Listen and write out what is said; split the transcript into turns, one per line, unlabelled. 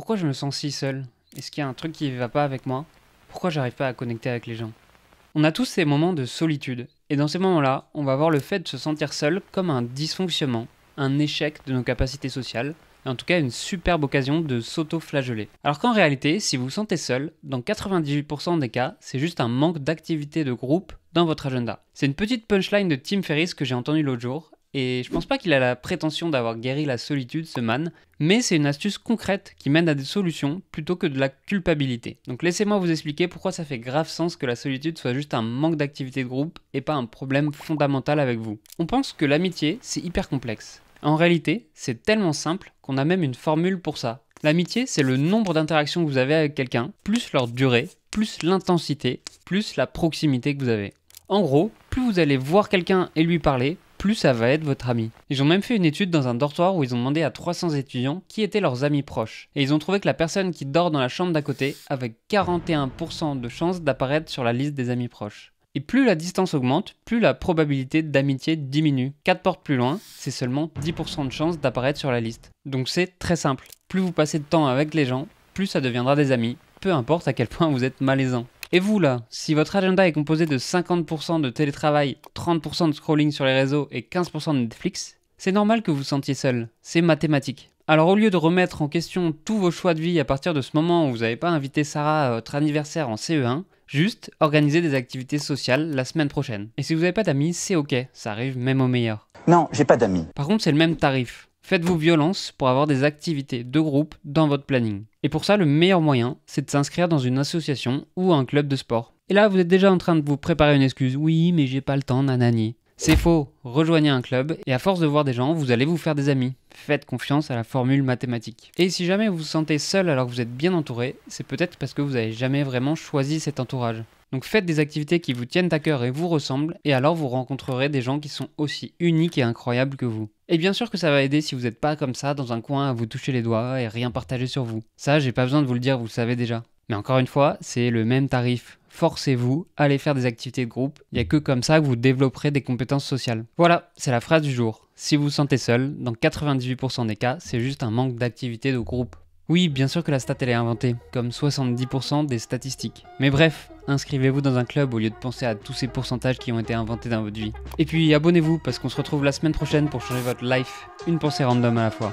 Pourquoi je me sens si seul? Est-ce qu'il y a un truc qui va pas avec moi? Pourquoi j'arrive pas à connecter avec les gens? On a tous ces moments de solitude, et dans ces moments-là, on va voir le fait de se sentir seul comme un dysfonctionnement, un échec de nos capacités sociales, et en tout cas une superbe occasion de s'auto-flageller. Alors qu'en réalité, si vous vous sentez seul, dans 98% des cas, c'est juste un manque d'activité de groupe dans votre agenda. C'est une petite punchline de Tim Ferriss que j'ai entendue l'autre jour, et je pense pas qu'il a la prétention d'avoir guéri la solitude, ce man, mais c'est une astuce concrète qui mène à des solutions plutôt que de la culpabilité. Donc laissez-moi vous expliquer pourquoi ça fait grave sens que la solitude soit juste un manque d'activité de groupe et pas un problème fondamental avec vous. On pense que l'amitié, c'est hyper complexe. En réalité, c'est tellement simple qu'on a même une formule pour ça. L'amitié, c'est le nombre d'interactions que vous avez avec quelqu'un, plus leur durée, plus l'intensité, plus la proximité que vous avez. En gros, plus vous allez voir quelqu'un et lui parler, plus ça va être votre ami. Ils ont même fait une étude dans un dortoir où ils ont demandé à 300 étudiants qui étaient leurs amis proches. Et ils ont trouvé que la personne qui dort dans la chambre d'à côté avait 41% de chances d'apparaître sur la liste des amis proches. Et plus la distance augmente, plus la probabilité d'amitié diminue. 4 portes plus loin, c'est seulement 10% de chances d'apparaître sur la liste. Donc c'est très simple. Plus vous passez de temps avec les gens, plus ça deviendra des amis. Peu importe à quel point vous êtes malaisant. Et vous là, si votre agenda est composé de 50% de télétravail, 30% de scrolling sur les réseaux et 15% de Netflix, c'est normal que vous vous sentiez seul, c'est mathématique. Alors au lieu de remettre en question tous vos choix de vie à partir de ce moment où vous n'avez pas invité Sarah à votre anniversaire en CE1, juste organisez des activités sociales la semaine prochaine. Et si vous n'avez pas d'amis, c'est ok, ça arrive même au meilleur.
Non, j'ai pas d'amis.
Par contre, c'est le même tarif. Faites-vous violence pour avoir des activités de groupe dans votre planning. Et pour ça, le meilleur moyen, c'est de s'inscrire dans une association ou un club de sport. Et là, vous êtes déjà en train de vous préparer une excuse. Oui, mais j'ai pas le temps, nanani. C'est faux. Rejoignez un club et à force de voir des gens, vous allez vous faire des amis. Faites confiance à la formule mathématique. Et si jamais vous vous sentez seul alors que vous êtes bien entouré, c'est peut-être parce que vous n'avez jamais vraiment choisi cet entourage. Donc faites des activités qui vous tiennent à cœur et vous ressemblent, et alors vous rencontrerez des gens qui sont aussi uniques et incroyables que vous. Et bien sûr que ça va aider si vous n'êtes pas comme ça dans un coin à vous toucher les doigts et rien partager sur vous. Ça, j'ai pas besoin de vous le dire, vous le savez déjà. Mais encore une fois, c'est le même tarif. Forcez-vous, allez faire des activités de groupe, il n'y a que comme ça que vous développerez des compétences sociales. Voilà, c'est la phrase du jour. Si vous vous sentez seul, dans 98% des cas, c'est juste un manque d'activité de groupe. Oui, bien sûr que la stat elle est inventée, comme 70% des statistiques. Mais bref, inscrivez-vous dans un club au lieu de penser à tous ces pourcentages qui ont été inventés dans votre vie. Et puis abonnez-vous parce qu'on se retrouve la semaine prochaine pour changer votre life, une pensée random à la fois.